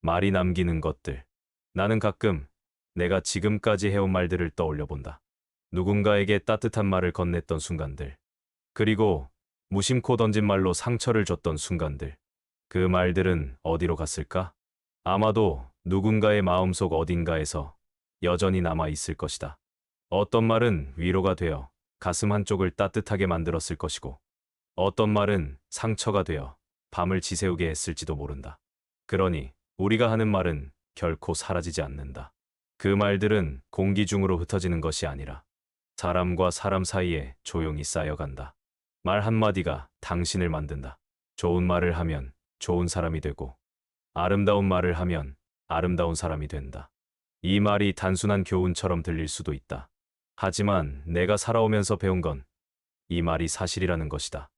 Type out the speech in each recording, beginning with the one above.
말이 남기는 것들. 나는 가끔 내가 지금까지 해온 말들을 떠올려 본다. 누군가에게 따뜻한 말을 건넸던 순간들. 그리고 무심코 던진 말로 상처를 줬던 순간들. 그 말들은 어디로 갔을까? 아마도 누군가의 마음속 어딘가에서 여전히 남아 있을 것이다. 어떤 말은 위로가 되어 가슴 한쪽을 따뜻하게 만들었을 것이고, 어떤 말은 상처가 되어 밤을 지새우게 했을지도 모른다. 그러니 우리가 하는 말은 결코 사라지지 않는다. 그 말들은 공기 중으로 흩어지는 것이 아니라 사람과 사람 사이에 조용히 쌓여간다. 말 한마디가 당신을 만든다. 좋은 말을 하면 좋은 사람이 되고, 아름다운 말을 하면 아름다운 사람이 된다. 이 말이 단순한 교훈처럼 들릴 수도 있다. 하지만 내가 살아오면서 배운 건 이 말이 사실이라는 것이다.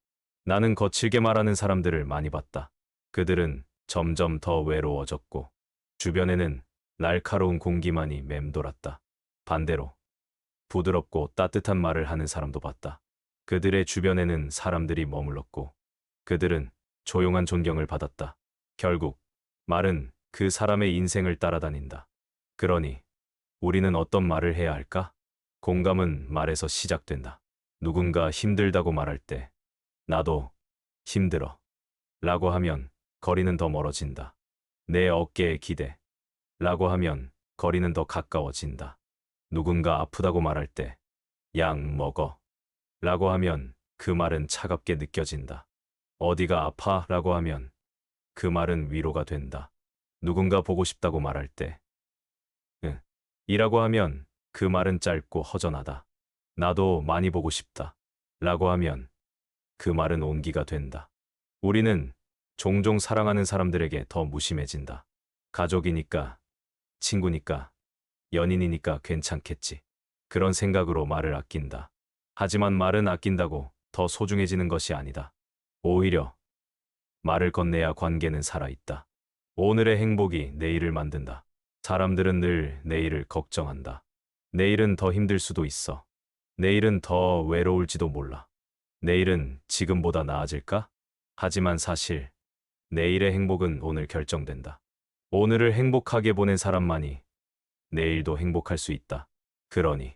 나는 거칠게 말하는 사람들을 많이 봤다. 그들은 점점 더 외로워졌고, 주변에는 날카로운 공기만이 맴돌았다. 반대로 부드럽고 따뜻한 말을 하는 사람도 봤다. 그들의 주변에는 사람들이 머물렀고, 그들은 조용한 존경을 받았다. 결국 말은 그 사람의 인생을 따라다닌다. 그러니 우리는 어떤 말을 해야 할까? 공감은 말에서 시작된다. 누군가 힘들다고 말할 때, 나도 힘들어 라고 하면 거리는 더 멀어진다. 내 어깨에 기대 라고 하면 거리는 더 가까워진다. 누군가 아프다고 말할 때, 약 먹어 라고 하면 그 말은 차갑게 느껴진다. 어디가 아파 라고 하면 그 말은 위로가 된다. 누군가 보고 싶다고 말할 때, 응, 이라고 하면 그 말은 짧고 허전하다. 나도 많이 보고 싶다 라고 하면 그 말은 온기가 된다. 우리는 종종 사랑하는 사람들에게 더 무심해진다. 가족이니까, 친구니까, 연인이니까 괜찮겠지. 그런 생각으로 말을 아낀다. 하지만 말은 아낀다고 더 소중해지는 것이 아니다. 오히려 말을 건네야 관계는 살아있다. 오늘의 행복이 내일을 만든다. 사람들은 늘 내일을 걱정한다. 내일은 더 힘들 수도 있어. 내일은 더 외로울지도 몰라. 내일은 지금보다 나아질까? 하지만 사실 내일의 행복은 오늘 결정된다. 오늘을 행복하게 보낸 사람만이 내일도 행복할 수 있다. 그러니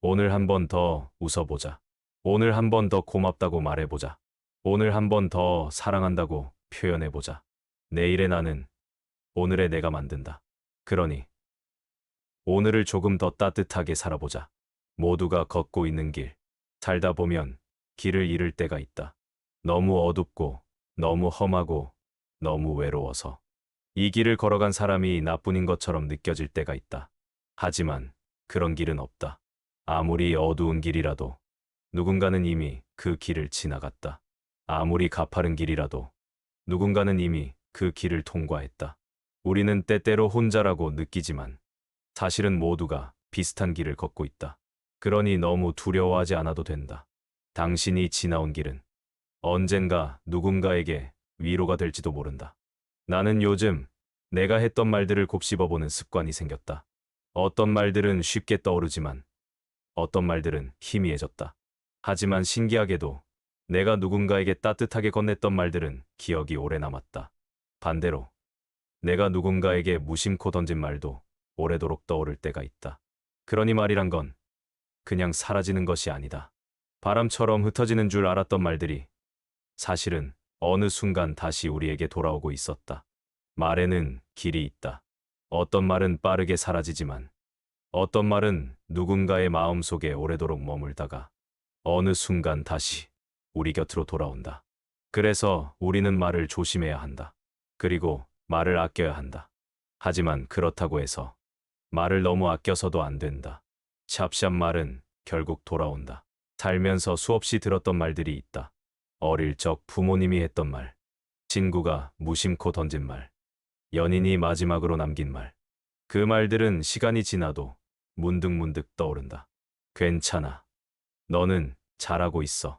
오늘 한 번 더 웃어보자. 오늘 한 번 더 고맙다고 말해보자. 오늘 한 번 더 사랑한다고 표현해보자. 내일의 나는 오늘의 내가 만든다. 그러니 오늘을 조금 더 따뜻하게 살아보자. 모두가 걷고 있는 길. 살다 보면 길을 잃을 때가 있다. 너무 어둡고, 너무 험하고, 너무 외로워서. 이 길을 걸어간 사람이 나뿐인 것처럼 느껴질 때가 있다. 하지만 그런 길은 없다. 아무리 어두운 길이라도 누군가는 이미 그 길을 지나갔다. 아무리 가파른 길이라도 누군가는 이미 그 길을 통과했다. 우리는 때때로 혼자라고 느끼지만 사실은 모두가 비슷한 길을 걷고 있다. 그러니 너무 두려워하지 않아도 된다. 당신이 지나온 길은 언젠가 누군가에게 위로가 될지도 모른다. 나는 요즘 내가 했던 말들을 곱씹어보는 습관이 생겼다. 어떤 말들은 쉽게 떠오르지만 어떤 말들은 희미해졌다. 하지만 신기하게도 내가 누군가에게 따뜻하게 건넸던 말들은 기억이 오래 남았다. 반대로 내가 누군가에게 무심코 던진 말도 오래도록 떠오를 때가 있다. 그러니 말이란 건 그냥 사라지는 것이 아니다. 바람처럼 흩어지는 줄 알았던 말들이 사실은 어느 순간 다시 우리에게 돌아오고 있었다. 말에는 길이 있다. 어떤 말은 빠르게 사라지지만 어떤 말은 누군가의 마음속에 오래도록 머물다가 어느 순간 다시 우리 곁으로 돌아온다. 그래서 우리는 말을 조심해야 한다. 그리고 말을 아껴야 한다. 하지만 그렇다고 해서 말을 너무 아껴서도 안 된다. 샵샵 말은 결국 돌아온다. 살면서 수없이 들었던 말들이 있다. 어릴 적 부모님이 했던 말, 친구가 무심코 던진 말, 연인이 마지막으로 남긴 말. 그 말들은 시간이 지나도 문득문득 떠오른다. 괜찮아. 너는 잘하고 있어.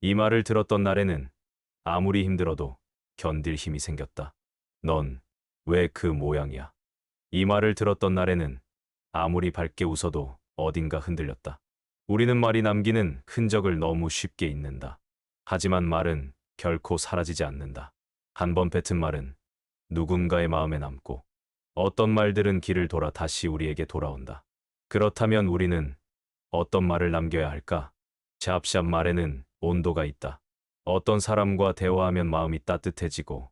이 말을 들었던 날에는 아무리 힘들어도 견딜 힘이 생겼다. 넌 왜 그 모양이야? 이 말을 들었던 날에는 아무리 밝게 웃어도 어딘가 흔들렸다. 우리는 말이 남기는 흔적을 너무 쉽게 잊는다. 하지만 말은 결코 사라지지 않는다. 한 번 뱉은 말은 누군가의 마음에 남고 어떤 말들은 길을 돌아 다시 우리에게 돌아온다. 그렇다면 우리는 어떤 말을 남겨야 할까? 샵샵 말에는 온도가 있다. 어떤 사람과 대화하면 마음이 따뜻해지고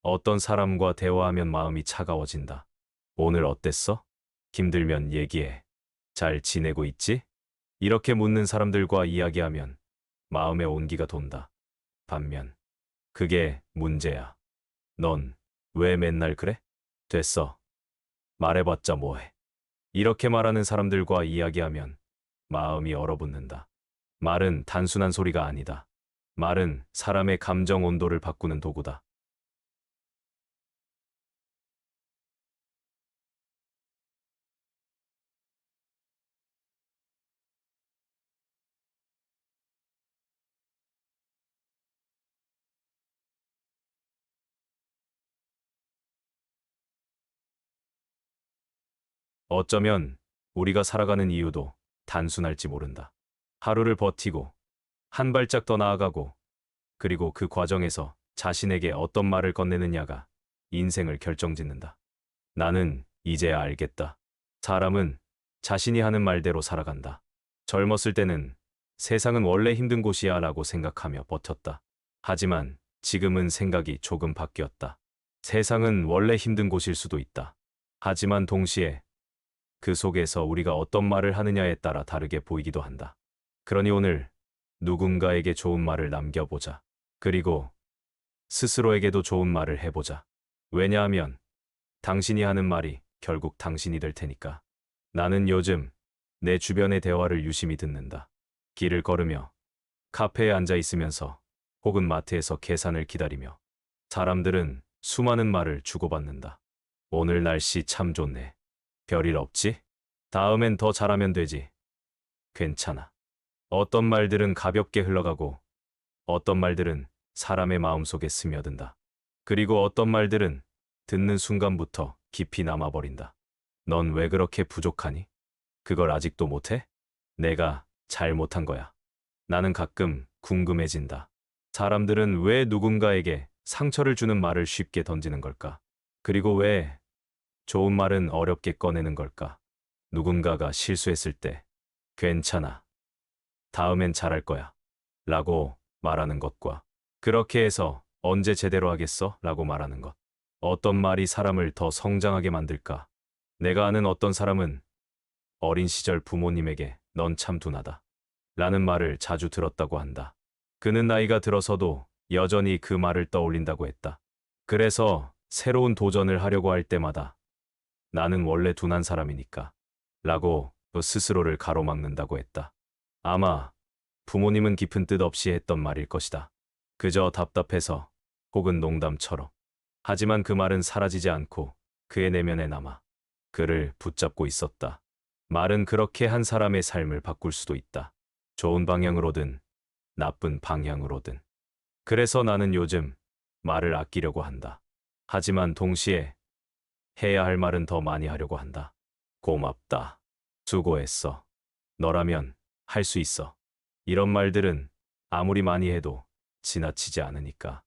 어떤 사람과 대화하면 마음이 차가워진다. 오늘 어땠어? 힘들면 얘기해. 잘 지내고 있지? 이렇게 묻는 사람들과 이야기하면 마음의 온기가 돈다. 반면 그게 문제야. 넌 왜 맨날 그래? 됐어. 말해봤자 뭐해. 이렇게 말하는 사람들과 이야기하면 마음이 얼어붙는다. 말은 단순한 소리가 아니다. 말은 사람의 감정 온도를 바꾸는 도구다. 어쩌면 우리가 살아가는 이유도 단순할지 모른다. 하루를 버티고 한 발짝 더 나아가고 그리고 그 과정에서 자신에게 어떤 말을 건네느냐가 인생을 결정짓는다. 나는 이제야 알겠다. 사람은 자신이 하는 말대로 살아간다. 젊었을 때는 세상은 원래 힘든 곳이야 라고 생각하며 버텼다. 하지만 지금은 생각이 조금 바뀌었다. 세상은 원래 힘든 곳일 수도 있다. 하지만 동시에 그 속에서 우리가 어떤 말을 하느냐에 따라 다르게 보이기도 한다. 그러니 오늘 누군가에게 좋은 말을 남겨보자. 그리고 스스로에게도 좋은 말을 해보자. 왜냐하면 당신이 하는 말이 결국 당신이 될 테니까. 나는 요즘 내 주변의 대화를 유심히 듣는다. 길을 걸으며, 카페에 앉아 있으면서, 혹은 마트에서 계산을 기다리며, 사람들은 수많은 말을 주고받는다. 오늘 날씨 참 좋네. 별일 없지? 다음엔 더 잘하면 되지. 괜찮아. 어떤 말들은 가볍게 흘러가고, 어떤 말들은 사람의 마음속에 스며든다. 그리고 어떤 말들은 듣는 순간부터 깊이 남아버린다. 넌 왜 그렇게 부족하니? 그걸 아직도 못해? 내가 잘못한 거야. 나는 가끔 궁금해진다. 사람들은 왜 누군가에게 상처를 주는 말을 쉽게 던지는 걸까? 그리고 왜 좋은 말은 어렵게 꺼내는 걸까? 누군가가 실수했을 때, 괜찮아. 다음엔 잘할 거야. 라고 말하는 것과, 그렇게 해서 언제 제대로 하겠어? 라고 말하는 것. 어떤 말이 사람을 더 성장하게 만들까? 내가 아는 어떤 사람은 어린 시절 부모님에게 넌 참 둔하다. 라는 말을 자주 들었다고 한다. 그는 나이가 들어서도 여전히 그 말을 떠올린다고 했다. 그래서 새로운 도전을 하려고 할 때마다 나는 원래 둔한 사람이니까 라고 또 스스로를 가로막는다고 했다. 아마 부모님은 깊은 뜻 없이 했던 말일 것이다. 그저 답답해서 혹은 농담처럼. 하지만 그 말은 사라지지 않고 그의 내면에 남아 그를 붙잡고 있었다. 말은 그렇게 한 사람의 삶을 바꿀 수도 있다. 좋은 방향으로든 나쁜 방향으로든. 그래서 나는 요즘 말을 아끼려고 한다. 하지만 동시에 해야 할 말은 더 많이 하려고 한다. 고맙다. 수고했어. 너라면 할 수 있어. 이런 말들은 아무리 많이 해도 지나치지 않으니까.